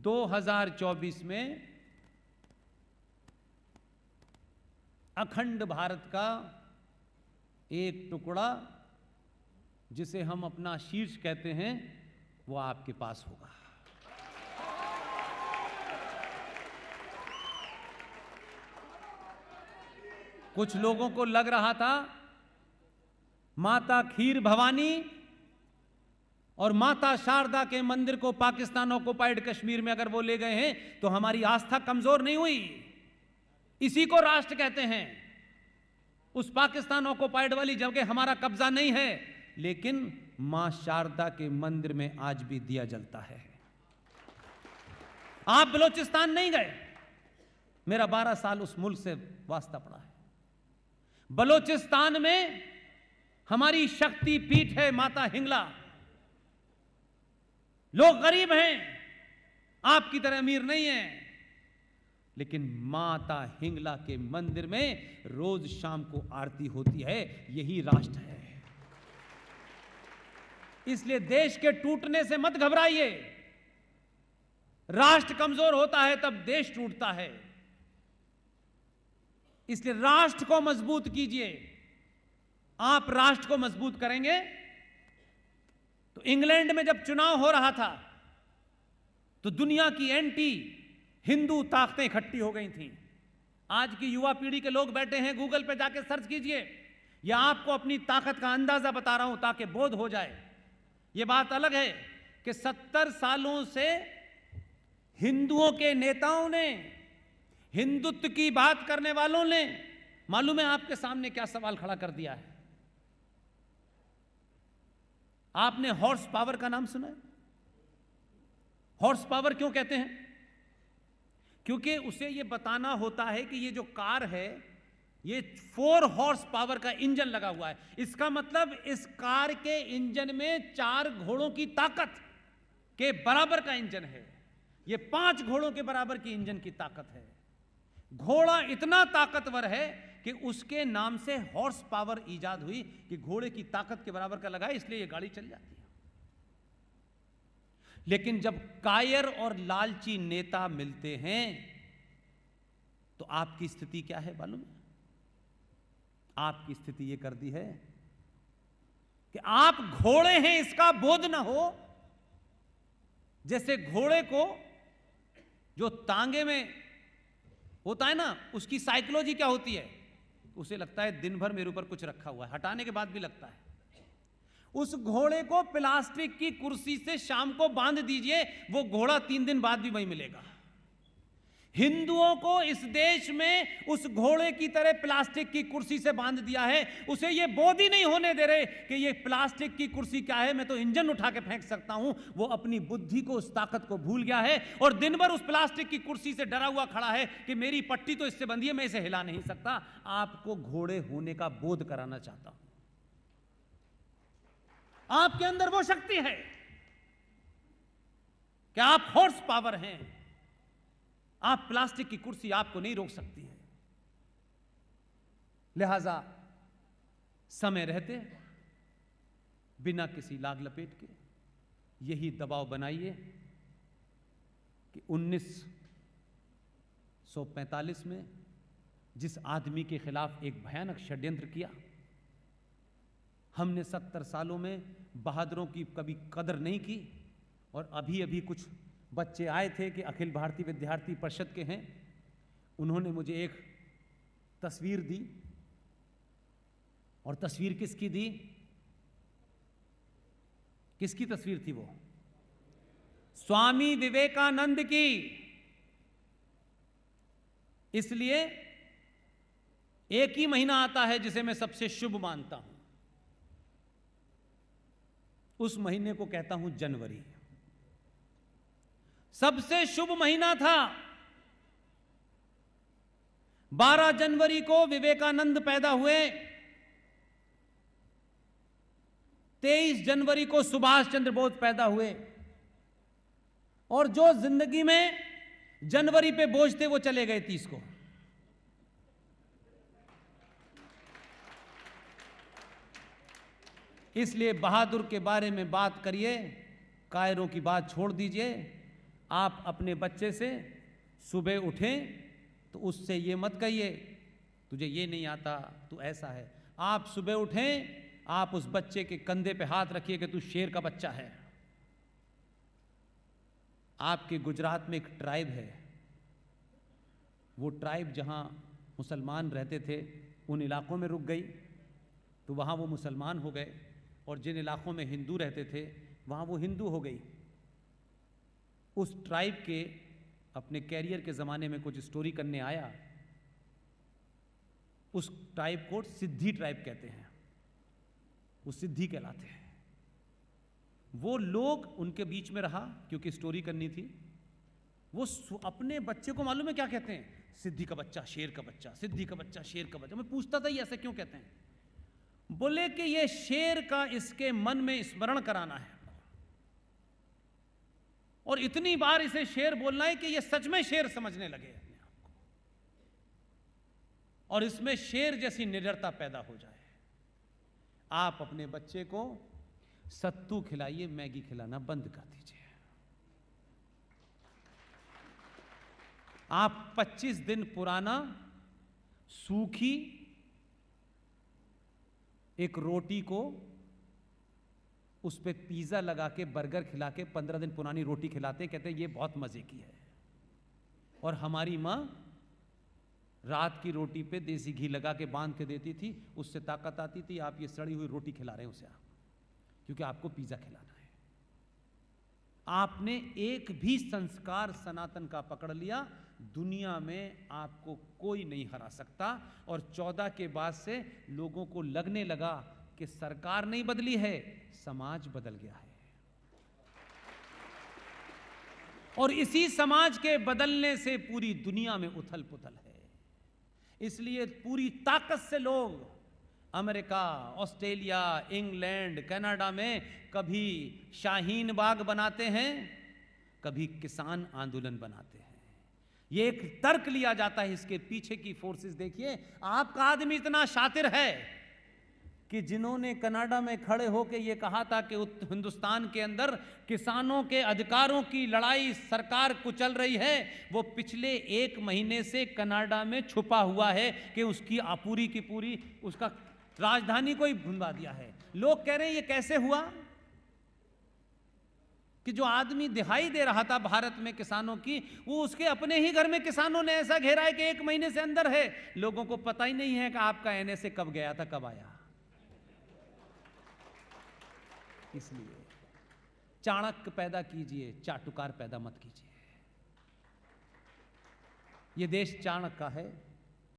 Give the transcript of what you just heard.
2024 में अखंड भारत का एक टुकड़ा, जिसे हम अपना शीर्ष कहते हैं, वो आपके पास होगा। कुछ लोगों को लग रहा था माता खीर भवानी और माता शारदा के मंदिर को पाकिस्तान ऑक्युपाइड कश्मीर में अगर वो ले गए हैं तो हमारी आस्था कमजोर नहीं हुई। इसी को राष्ट्र कहते हैं। उस पाकिस्तान ऑक्युपाइड वाली जगह हमारा कब्जा नहीं है, लेकिन मां शारदा के मंदिर में आज भी दिया जलता है। आप बलूचिस्तान नहीं गए, मेरा 12 साल उस मुल्क से वास्ता पड़ा है। बलूचिस्तान में हमारी शक्ति पीठ है माता हिंगला। लोग गरीब हैं, आपकी तरह अमीर नहीं हैं, लेकिन माता हिंगला के मंदिर में रोज शाम को आरती होती है। यही राष्ट्र है। इसलिए देश के टूटने से मत घबराइए। राष्ट्र कमजोर होता है तब देश टूटता है। इसलिए राष्ट्र को मजबूत कीजिए। आप राष्ट्र को मजबूत करेंगे तो इंग्लैंड में जब चुनाव हो रहा था तो दुनिया की एंटी हिंदू ताकतें इकट्ठी हो गई थीं। आज की युवा पीढ़ी के लोग बैठे हैं, गूगल पे जाके सर्च कीजिए। या आपको अपनी ताकत का अंदाजा बता रहा हूं ताकि बोध हो जाए। यह बात अलग है कि 70 सालों से हिंदुओं के नेताओं ने, हिंदुत्व की बात करने वालों ने, मालूम है आपके सामने क्या सवाल खड़ा कर दिया है? आपने हॉर्स पावर का नाम सुना है? हॉर्स पावर क्यों कहते हैं? क्योंकि उसे यह बताना होता है कि ये जो कार है, ये 4 हॉर्स पावर का इंजन लगा हुआ है। इसका मतलब इस कार के इंजन में 4 घोड़ों की ताकत के बराबर का इंजन है। ये 5 घोड़ों के बराबर की इंजन की ताकत है। घोड़ा इतना ताकतवर है कि उसके नाम से हॉर्स पावर इजाद हुई कि घोड़े की ताकत के बराबर का लगा है, इसलिए यह गाड़ी चल जाती है। लेकिन जब कायर और लालची नेता मिलते हैं तो आपकी स्थिति क्या है मालूम है? आपकी स्थिति यह कर दी है कि आप घोड़े हैं इसका बोध ना हो। जैसे घोड़े को जो तांगे में होता है ना, उसकी साइकोलॉजी क्या होती है? उसे लगता है दिन भर मेरे ऊपर कुछ रखा हुआ है, हटाने के बाद भी लगता है। उस घोड़े को प्लास्टिक की कुर्सी से शाम को बांध दीजिए, वो घोड़ा 3 दिन बाद भी वहीं मिलेगा। हिंदुओं को इस देश में उस घोड़े की तरह प्लास्टिक की कुर्सी से बांध दिया है। उसे ये बोध ही नहीं होने दे रहे कि ये प्लास्टिक की कुर्सी क्या है, मैं तो इंजन उठा के फेंक सकता हूं। वो अपनी बुद्धि को, उस ताकत को भूल गया है और दिन भर उस प्लास्टिक की कुर्सी से डरा हुआ खड़ा है कि मेरी पट्टी तो इससे बंधी है, मैं इसे हिला नहीं सकता। आपको घोड़े होने का बोध कराना चाहता हूं। आपके अंदर वो शक्ति है कि आप हॉर्स पावर हैं। आप प्लास्टिक की कुर्सी आपको नहीं रोक सकती है। लिहाजा समय रहते बिना किसी लाग लपेट के यही दबाव बनाइए कि 1945 में जिस आदमी के खिलाफ एक भयानक षड्यंत्र किया, हमने 70 सालों में बहादुरों की कभी कदर नहीं की। और अभी अभी कुछ बच्चे आए थे कि अखिल भारतीय विद्यार्थी परिषद के हैं, उन्होंने मुझे एक तस्वीर दी। और तस्वीर किसकी दी? किसकी तस्वीर थी वो? स्वामी विवेकानंद की। इसलिए एक ही महीना आता है जिसे मैं सबसे शुभ मानता हूं, उस महीने को कहता हूं जनवरी। सबसे शुभ महीना था। 12 जनवरी को विवेकानंद पैदा हुए, 23 जनवरी को सुभाष चंद्र बोस पैदा हुए। और जो जिंदगी में जनवरी पे बोझ थे वो चले गए 30 को। इसलिए बहादुर के बारे में बात करिए, कायरों की बात छोड़ दीजिए। आप अपने बच्चे से सुबह उठें तो उससे ये मत कहिए तुझे ये नहीं आता, तू ऐसा है। आप सुबह उठें, आप उस बच्चे के कंधे पे हाथ रखिए कि तू शेर का बच्चा है। आपके गुजरात में एक ट्राइब है, वो ट्राइब जहां मुसलमान रहते थे उन इलाकों में रुक गई, तो वहां वो मुसलमान हो गए, और जिन इलाकों में हिंदू रहते थे वहां वो हिंदू हो गई। उस ट्राइब के अपने कैरियर के ज़माने में कुछ स्टोरी करने आया। उस ट्राइब को सिद्धि ट्राइब कहते हैं, वो सिद्धि कहलाते हैं। वो लोग उनके बीच में रहा क्योंकि स्टोरी करनी थी। वो अपने बच्चे को मालूम है क्या कहते हैं? सिद्धि का बच्चा, शेर का बच्चा, सिद्धि का बच्चा, शेर का बच्चा। मैं पूछता था ये ऐसे क्यों कहते हैं? बोले कि ये शेर का इसके मन में स्मरण कराना है, और इतनी बार इसे शेर बोलना है कि ये सच में शेर समझने लगे अपने आप को, और इसमें शेर जैसी निडरता पैदा हो जाए। आप अपने बच्चे को सत्तू खिलाइए, मैगी खिलाना बंद कर दीजिए। आप 25 दिन पुराना सूखी एक रोटी को उस पे पिज्जा लगा के, बर्गर खिला के 15 दिन पुरानी रोटी खिलाते, कहते हैं ये बहुत मजे की है। और हमारी मां रात की रोटी पे देसी घी लगा के बांध के देती थी, उससे ताकत आती थी। आप ये सड़ी हुई रोटी खिला रहे हैं उसे, आप क्योंकि आपको पिज्जा खिलाना है। आपने एक भी संस्कार सनातन का पकड़ लिया, दुनिया में आपको कोई नहीं हरा सकता। और 14 के बाद से लोगों को लगने लगा कि सरकार नहीं बदली है, समाज बदल गया है। और इसी समाज के बदलने से पूरी दुनिया में उथल पुथल है। इसलिए पूरी ताकत से लोग अमेरिका, ऑस्ट्रेलिया, इंग्लैंड, कनाडा में कभी शाहीन बाग बनाते हैं, कभी किसान आंदोलन बनाते हैं। ये एक तर्क लिया जाता है, इसके पीछे की फोर्सेस देखिए। आपका आदमी इतना शातिर है कि जिन्होंने कनाडा में खड़े होकर ये कहा था कि हिंदुस्तान के अंदर किसानों के अधिकारों की लड़ाई सरकार कुचल रही है, वो पिछले 1 महीने से कनाडा में छुपा हुआ है कि उसकी पूरी की पूरी उसका राजधानी को ही भुनवा दिया है। लोग कह रहे हैं ये कैसे हुआ कि जो आदमी दिहाई दे रहा था भारत में किसानों की, वो उसके अपने ही घर में किसानों ने ऐसा घेरा है कि 1 महीने से अंदर है। लोगों को पता ही नहीं है कि आपका एनएसए कब गया था, कब आया। इसलिए चाणक्य पैदा कीजिए, चाटुकार पैदा मत कीजिए। ये देश चाणक्य का है,